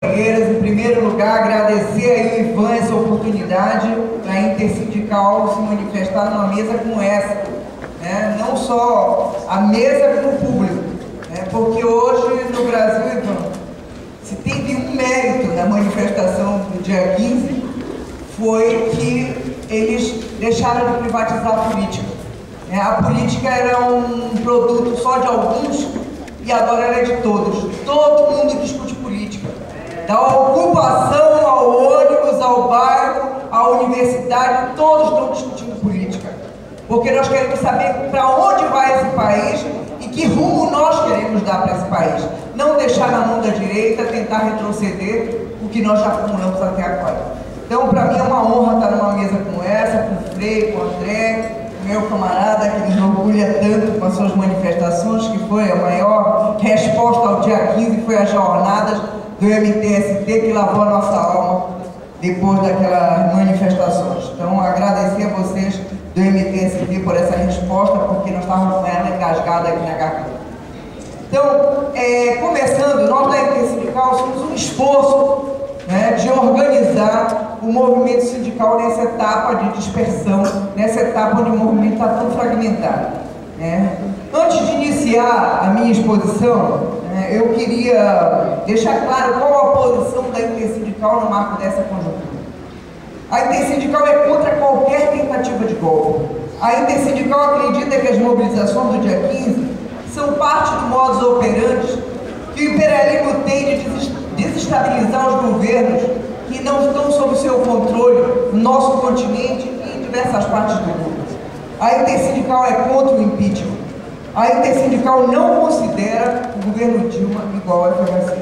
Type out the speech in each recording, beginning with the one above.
Em primeiro lugar, agradecer aí o Ivan essa oportunidade da Intersindical se manifestar numa mesa como essa, né? Não só a mesa como o público, né? Porque hoje no Brasil, Ivan, se teve um mérito na manifestação do dia 15, foi que eles deixaram de privatizar a política, né? A política era um produto só de alguns e agora ela é de todos. Todo mundo discute política. Da ocupação ao ônibus, ao bairro, à universidade, todos estão discutindo política. Porque nós queremos saber para onde vai esse país e que rumo nós queremos dar para esse país. Não deixar na mão da direita, tentar retroceder o que nós já acumulamos até agora. Então, para mim é uma honra estar numa mesa como essa, com o Frei, com o André, meu camarada que nos orgulha tanto com as suas manifestações, que foi a maior resposta ao dia 15, foi as jornadas do MTST que lavou a nossa alma depois daquelas manifestações. Então, agradecer a vocês do MTST por essa resposta, porque nós estávamos com ela engasgada aqui na garganta. Então, começando, nós da Intersindical somos um esforço, né, de organizar o movimento sindical nessa etapa de dispersão, nessa etapa onde o movimento está tão fragmentado, né? Antes de iniciar a minha exposição, eu queria deixar claro qual a posição da Intersindical no marco dessa conjuntura. A Intersindical é contra qualquer tentativa de golpe. A Intersindical acredita que as mobilizações do dia 15 são parte do modus operandi que o imperialismo tem de desestabilizar os governos que não estão sob seu controle no nosso continente e em diversas partes do mundo. A Intersindical é contra o impeachment. A Intersindical não considera o governo Dilma igual a FHC.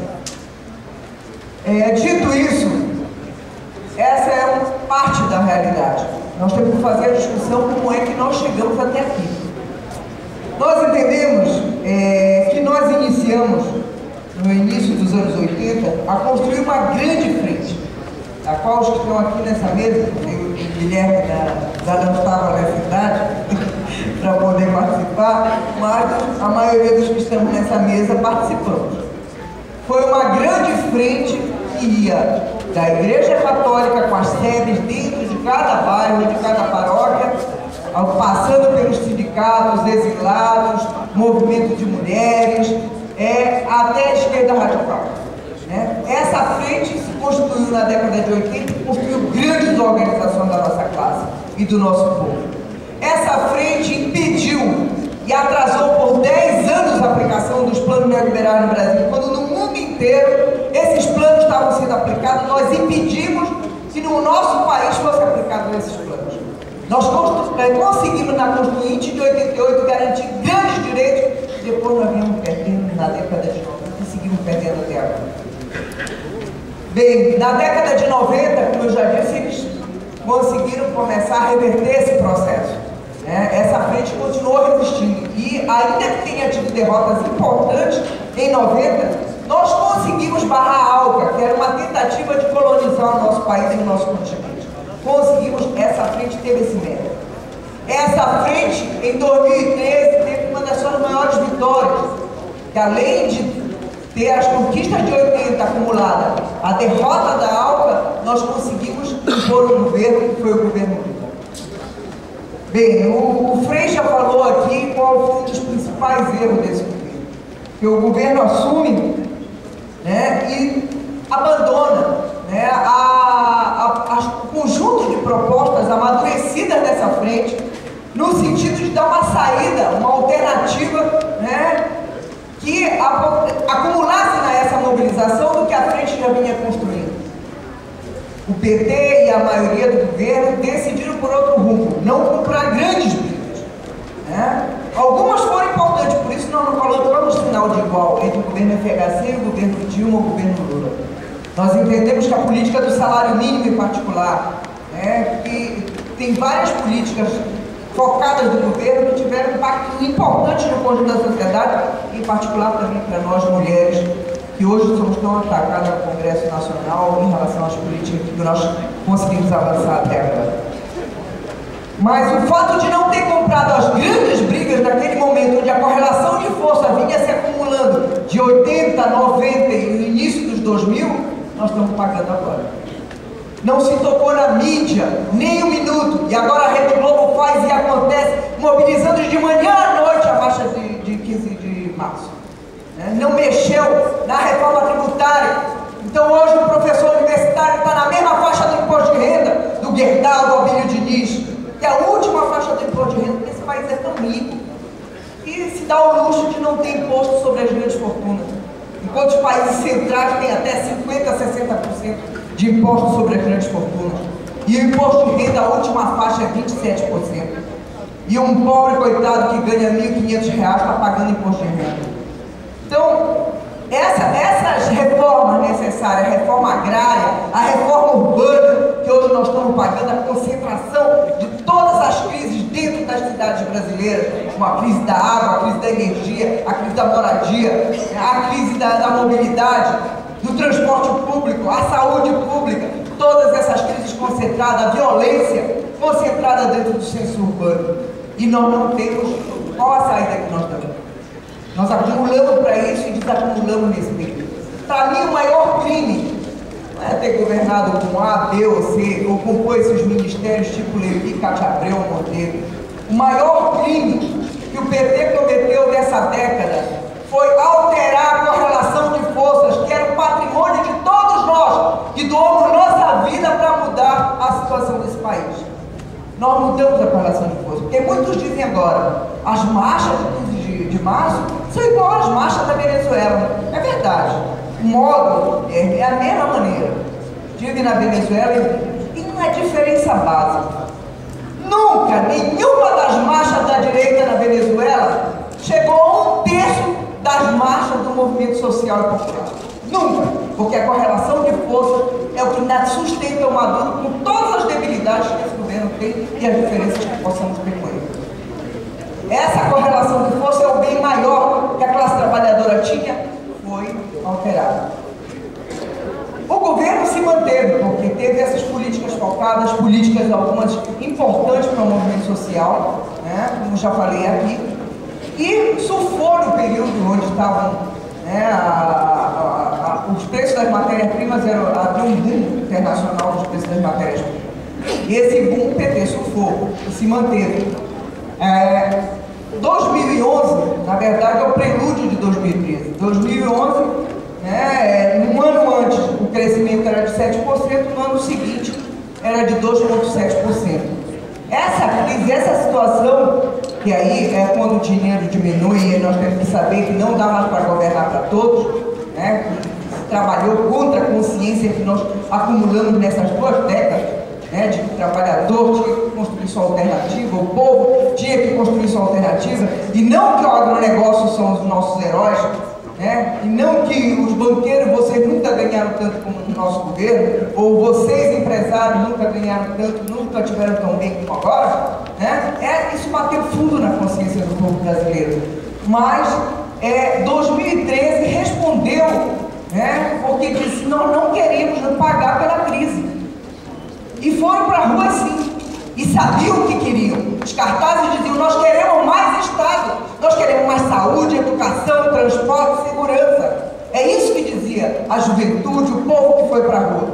Dito isso, essa é uma parte da realidade. Nós temos que fazer a discussão como é que nós chegamos até aqui. Nós entendemos que nós iniciamos, no início dos anos 80, a construir uma grande frente, a qual os que estão aqui nessa mesa, o Guilherme já não estava nessa idade, para poder participar, mas a maioria dos que estamos nessa mesa participamos. Foi uma grande frente que ia da Igreja Católica com as sedes dentro de cada bairro, de cada paróquia, passando pelos sindicatos, exilados, movimento de mulheres, até a esquerda radical, né? Essa frente se construiu na década de 80 e construiu grandes organizações da nossa classe e do nosso povo. Essa frente impediu e atrasou por 10 anos a aplicação dos planos neoliberais no Brasil. Quando no mundo inteiro esses planos estavam sendo aplicados, nós impedimos que no nosso país fossem aplicados esses planos. Nós conseguimos na Constituinte de 88 garantir grandes direitos, depois nós viemos perdendo na década de 90 e seguimos perdendo até agora. Bem, na década de 90, como eu já disse, eles conseguiram começar a reverter esse processo. Essa frente continuou resistindo e, ainda que tenha tido derrotas importantes em 90, nós conseguimos barrar a ALCA, que era uma tentativa de colonizar o nosso país e o nosso continente. Conseguimos, essa frente teve esse mérito. Essa frente, em 2013, teve uma das suas maiores vitórias, que além de ter as conquistas de 80 acumuladas, a derrota da ALCA, nós conseguimos impor um governo que foi o governo Lula. Bem, o Frei já falou aqui qual foi um dos principais erros desse governo. Que o governo assume, né, e abandona, né, o conjunto de propostas amadurecidas dessa frente, no sentido de dar uma saída, uma alternativa, né, que acumulasse nessa mobilização do que a frente já vinha construindo. O PT e a maioria do governo decidiram por outro rumo, não comprar grandes brigas, né? Algumas foram importantes, por isso nós não colocamos sinal de igual entre o governo FHC, o governo Dilma e o governo Lula. Nós entendemos que a política do salário mínimo em particular, né, que tem várias políticas focadas do governo que tiveram impacto importante no conjunto da sociedade, em particular também para nós mulheres, que hoje somos tão atacadas no Congresso Nacional em relação às políticas que nós conseguimos avançar até agora. Mas o fato de não ter comprado as grandes brigas naquele momento, onde a correlação de força vinha se acumulando de 80, 90 e no início dos 2000, nós estamos pagando agora. Não se tocou na mídia nem um minuto, e agora a Rede Globo faz e acontece, mobilizando de manhã à noite a marcha de 15 de março. Não mexeu na reforma tributária. Então hoje o professor universitário está na mesma faixa do imposto de renda do Gerdau, do Albílio Diniz, que é a última faixa do imposto de renda, porque esse país é tão rico e se dá o luxo de não ter imposto sobre as grandes fortunas, enquanto os países centrais têm até 50% a 60% de imposto sobre as grandes fortunas, e o imposto de renda, a última faixa é 27%, e um pobre coitado que ganha R$ 1.500 está pagando imposto de renda. Então, essas reformas necessárias, a reforma agrária, a reforma urbana, que hoje nós estamos pagando, a concentração de todas as crises dentro das cidades brasileiras, como a crise da água, a crise da energia, a crise da moradia, a crise da mobilidade, do transporte público, a saúde pública, todas essas crises concentradas, a violência concentrada dentro do centro urbano. E nós não temos qual a saída que nós temos. Nós acumulamos para isso e desacumulamos nesse período. Para mim, o maior crime não é ter governado com A, B ou C, ou compor esses ministérios tipo Levi, Cátia Abreu, Monteiro. O maior crime que o PT cometeu nessa década foi alterar a correlação de forças, que era o patrimônio de todos nós, que doamos nossa vida para mudar a situação desse país. Nós mudamos a correlação de forças, porque muitos dizem agora, as marchas de março são igual às marchas da Venezuela. É verdade, o modo é a mesma maneira. Estive na Venezuela e uma diferença básica. Nunca, nenhuma das marchas da direita na Venezuela chegou a 1/3 das marchas do movimento social e popular. Nunca, porque a correlação de força é o que ainda sustenta o Maduro com todas as debilidades que esse governo tem e as diferenças que possamos ter com ele. Essa correlação de força é o bem maior que a classe trabalhadora tinha, foi alterada. O governo se manteve, porque teve essas políticas focadas, políticas algumas importantes para o movimento social, né, como já falei aqui, e surfou no período onde estavam, né, os preços das matérias-primas, havia um boom internacional dos preços das matérias-primas. E esse boom o PT surfou e se manteve. 2011, na verdade, é o prelúdio de 2013. 2011, um ano antes, o crescimento era de 7%, no ano seguinte era de 2,7%. Essa crise, essa situação, que aí é quando o dinheiro diminui e nós temos que saber que não dá mais para governar para todos, né? Trabalhou contra a consciência que nós acumulamos nessas 2 décadas, né, de que o trabalhador tinha que construir sua alternativa, o povo tinha que construir sua alternativa, e não que o agronegócio são os nossos heróis, né, e não que os banqueiros, vocês nunca ganharam tanto como no nosso governo, ou vocês empresários nunca ganharam tanto, nunca tiveram tão bem como agora, né, isso bateu fundo na consciência do povo brasileiro. Mas 2013 respondeu, né, porque disse, nós não queremos pagar pela crise. E foram para a rua sim, e sabiam o que queriam. Os cartazes diziam, nós queremos mais Estado, nós queremos mais saúde, educação, transporte, segurança. É isso que dizia a juventude, o povo que foi para a rua.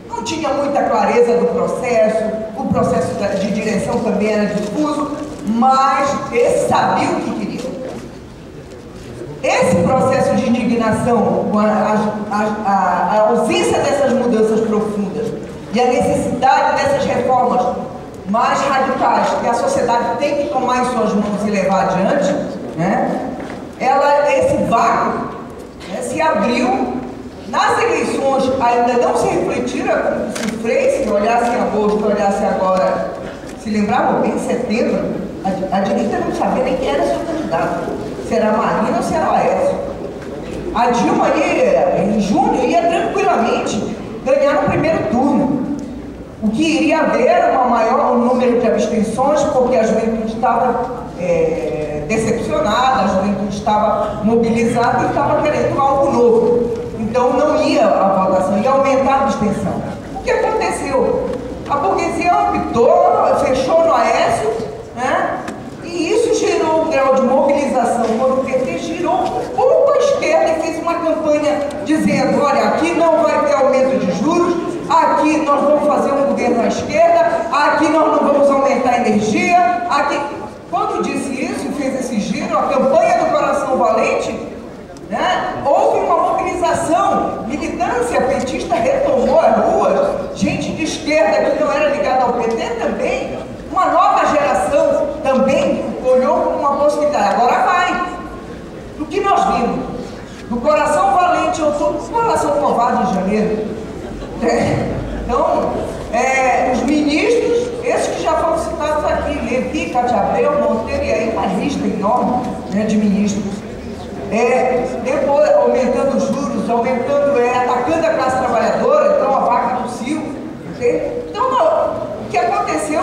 Não tinha muita clareza do processo, o processo de direção também era difuso, mas eles sabiam o que queriam. Esse processo de indignação, com a ausência dessas mudanças profundas, e a necessidade dessas reformas mais radicais que a sociedade tem que tomar em suas mãos e levar adiante, né, esse vácuo, né, se abriu. Nas eleições ainda não se refletiram como se fez, se olhasse em agosto, olhasse agora, se lembravam bem, em setembro, a direita não sabia nem quem era seu candidato, se era Marina ou se era Aécio. A Dilma ia, em junho, ia tranquilamente ganhar no primeiro turno. O que iria haver era um número de abstenções, porque a juventude estava decepcionada, a juventude estava mobilizada e estava querendo algo novo. Então não ia a votação, ia aumentar a abstenção. O que aconteceu? A burguesia optou, fechou no Aécio, né? E isso gerou um grau de mobilização quando o PT girou um pouco à esquerda e fez uma campanha dizendo, olha, aqui não vai ter aumento de juros, aqui nós vamos fazer um governo à esquerda, aqui nós não vamos aumentar a energia, aqui... Quando disse isso, fez esse giro, a campanha do Coração Valente, né, houve uma mobilização, militância petista retomou as ruas, gente de esquerda que não era ligada ao PT também, uma nova geração também olhou como uma possibilidade. Agora vai. O que nós vimos? Do Coração Valente, eu sou do Coração Covarde em janeiro. Então, os ministros, esses que já foram citados aqui, Levi, Cátia Abreu, Monteiro, e aí uma lista enorme, né, de ministros. Depois, aumentando os juros, atacando a classe trabalhadora, então a vaca tossiu. Então, o que aconteceu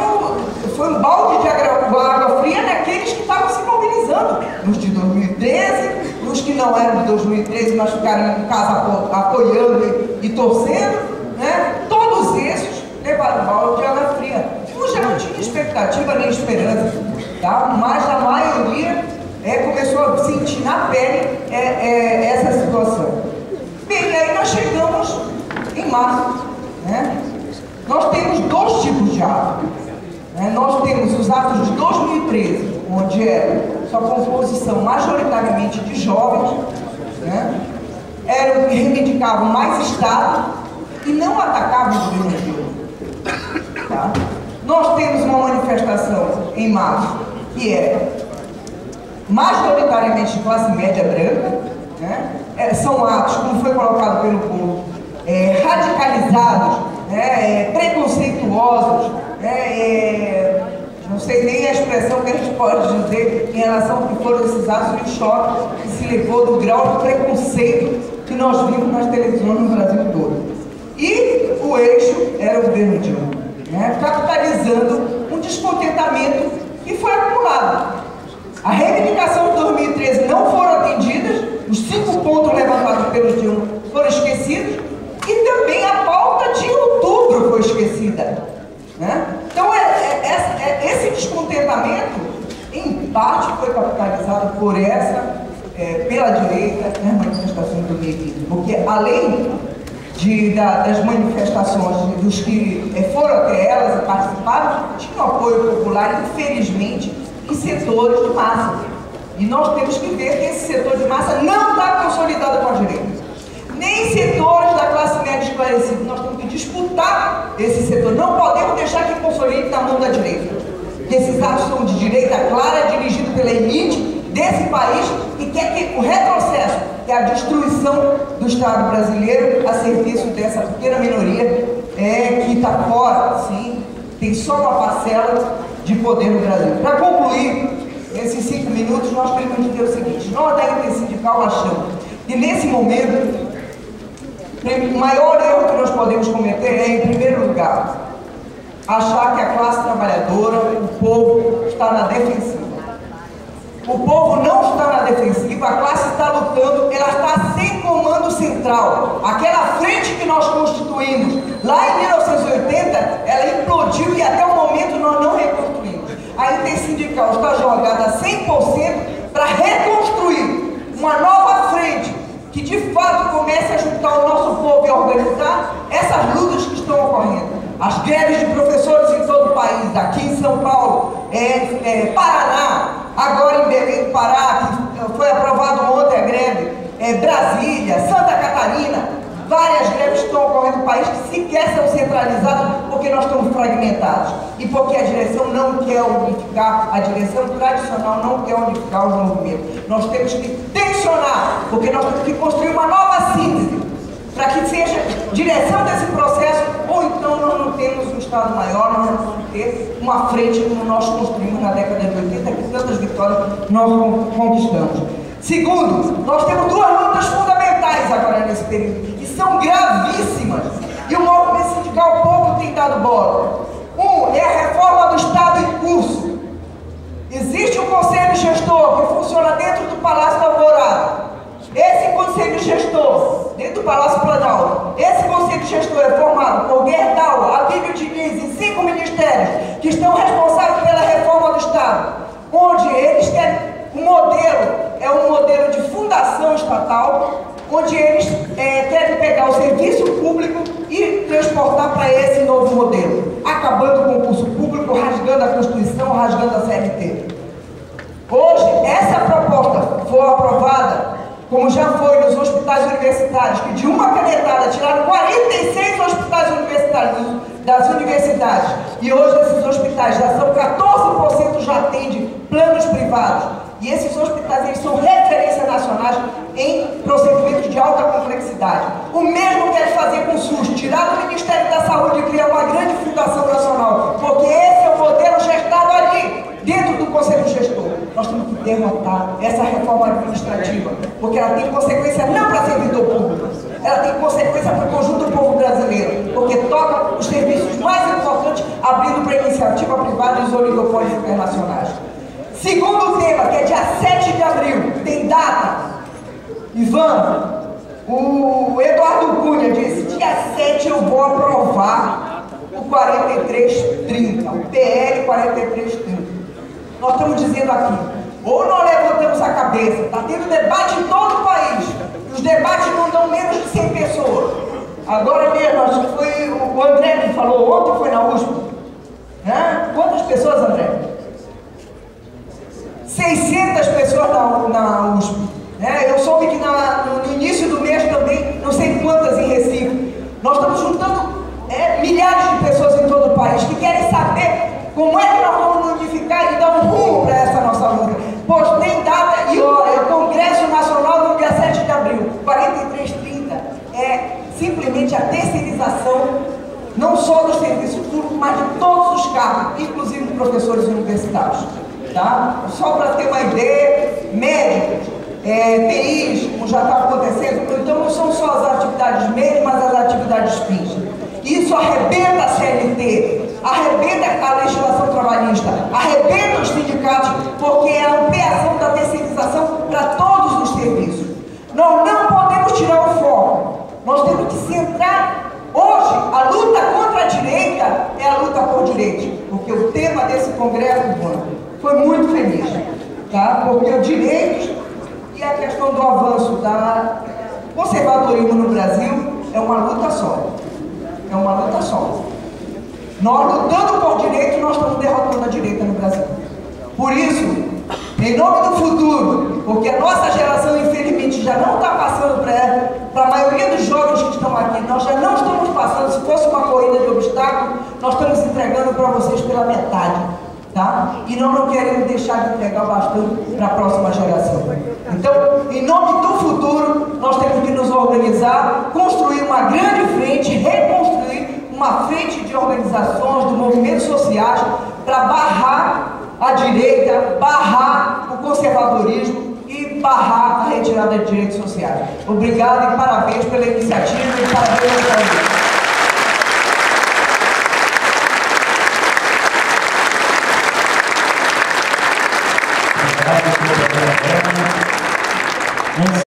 foi um balde de água fria naqueles que estavam se mobilizando, nos de 2013, nos que não eram de 2013, mas ficaram em casa apoiando e torcendo, né? Todos esses levaram balde de água fria. Eu já não tinha expectativa nem esperança, tá? Mas a maioria começou a sentir na pele essa situação. Bem, aí nós chegamos em março, né? Nós temos dois tipos de atos. Nós temos os atos de 2013, onde era sua composição majoritariamente de jovens, né? Que reivindicavam mais Estado e não atacavam o governo Dilma. Tá? Nós temos uma manifestação em março que é majoritariamente de classe média branca, né? São atos, como foi colocado pelo povo, radicalizados, preconceituosos, não sei nem a expressão que a gente pode dizer em relação ao que foram esses atos de choque que se levou do grau de preconceito que nós vimos nas televisões no Brasil todo. E o eixo era o governo Dilma, né? Capitalizando um descontentamento que foi acumulado. A reivindicação de 2013 não foram atendidas, os 5 pontos levantados pelo Dilma foram esquecidos, e também a pauta de outubro foi esquecida, né? Então, esse descontentamento, em parte, foi capitalizado pela direita nas manifestações de 2015, porque além das manifestações dos que foram até elas e participaram, tinha um apoio popular, infelizmente, em setores de massa. E nós temos que ver que esse setor de massa não está consolidado com a direita. Nem setores da classe média esclarecida. Nós temos que disputar esse setor. Não podemos deixar que consolide na mão da direita. Esses atos são de direita clara, dirigido pela elite desse país e quer que o retrocesso, que é a destruição do Estado brasileiro a serviço dessa pequena minoria que está fora, sim, tem só uma parcela de poder no Brasil. Para concluir esses 5 minutos, nós queremos dizer o seguinte: nós da Intersindical achamos que nesse momento o maior erro que nós podemos cometer é, em primeiro lugar, achar que a classe trabalhadora, o povo, está na defensiva. O povo não está na defensiva, a classe está lutando, ela está sem comando central. Aquela frente que nós constituímos lá em 1980, ela implodiu e até o momento nós não reconstruímos. A Intersindical está jogada 100% para reconstruir uma nova frente que de fato comece a juntar o nosso povo e organizar essas lutas que estão ocorrendo. As greves de professores em todo o país, aqui em São Paulo, Paraná, agora em Belém do Pará, que foi aprovado ontem a greve, Brasília, Santa Catarina, várias greves que estão ocorrendo no país que sequer são centralizadas porque nós estamos fragmentados e porque a direção não quer unificar, a direção tradicional não quer unificar os movimentos. Nós temos que tensionar, porque nós temos que construir uma nova síntese para que seja direção desse processo, ou então nós não temos um Estado maior, nós não vamos ter uma frente como nós construímos na década de 80, que tantas vitórias nós conquistamos. Segundo, nós temos 2 lutas fundamentais agora nesse período, que são gravíssimas, e o movimento sindical pouco tem dado bola. É a reforma do Estado em curso. Existe um conselho gestor que funciona dentro do Palácio da Alvorada. Esse conselho gestor, dentro do Palácio Planalto, esse conselho gestor é formado por Gerdau, Abílio Diniz e 5 ministérios que estão responsáveis pela reforma do Estado, onde eles querem um modelo de fundação estatal, onde eles querem pegar o serviço público e transportar para esse novo modelo, acabando com o concurso público, rasgando a Constituição, rasgando a CLT. Hoje, essa proposta for aprovada, como já foi nos hospitais universitários, que de uma canetada tiraram 46 hospitais universitários das universidades, e hoje esses hospitais já são 14% já atendem planos privados, e esses hospitais eles são referência nacionais em procedimentos de alta complexidade. O mesmo quer fazer com o SUS, tirar do Ministério da Saúde e criar uma grande fundação nacional, porque esse é o modelo gestado ali, dentro do Conselho Gestor. Nós temos que derrotar essa reforma administrativa, porque ela tem consequência não para servidor público, ela tem consequência para o conjunto do povo brasileiro, porque toca os serviços mais importantes, abrindo para a iniciativa privada e os oligopólios internacionais. Segundo tema, que é dia 7 de abril, tem data. Ivan, o Eduardo Cunha disse, dia 7 eu vou aprovar o 4330, o PL 4330. Nós estamos dizendo aqui, ou nós levantamos a cabeça, está tendo debate em todo o país, os debates não dão menos de 100 pessoas. Agora mesmo, acho que foi o André que falou, ontem foi na USP. Né? Quantas pessoas, André? 600 pessoas na USP. Né? Eu soube que no início do mês também, não sei quantas em Recife. Nós estamos juntando milhares de pessoas em todo o país que querem saber como é que nós vamos unificar e dar um rumo para essa nossa luta. Pois tem data e hora, é o Congresso Nacional no dia 7 de abril. 4330 é simplesmente a terceirização, não só do serviço público, mas de todos os cargos, inclusive de professores universitários. Tá? Só para ter uma ideia, médicos, TIs, como já está acontecendo, então não são só as atividades médicas, mas as atividades fins. Isso arrebenta a CLT, arrebenta a legislação trabalhista, arrebenta os sindicatos, porque é a ampliação da terceirização para todos os serviços. Nós não podemos tirar o foco, nós temos que centrar. Hoje, a luta contra a direita é a luta por direitos, porque o tema desse congresso, foi muito feliz, tá? Porque os direitos e a questão do avanço da conservadorismo no Brasil é uma luta só. É uma luta só. Nós lutando por direitos, nós estamos derrotando a direita no Brasil. Por isso, em nome do futuro, porque a nossa geração, infelizmente, já não está passando para a maioria dos jovens que estão aqui, nós já não estamos passando, se fosse uma corrida de obstáculos, nós estamos entregando para vocês pela metade. Tá? E nós não queremos deixar de entregar bastante para a próxima geração. Então, em nome do futuro, nós temos que nos organizar, construir uma grande frente, reconstruir uma frente de organizações, de movimentos sociais, para barrar a direita, barrar o conservadorismo e barrar a retirada de direitos sociais. Obrigado e parabéns pela iniciativa e parabéns pela convite.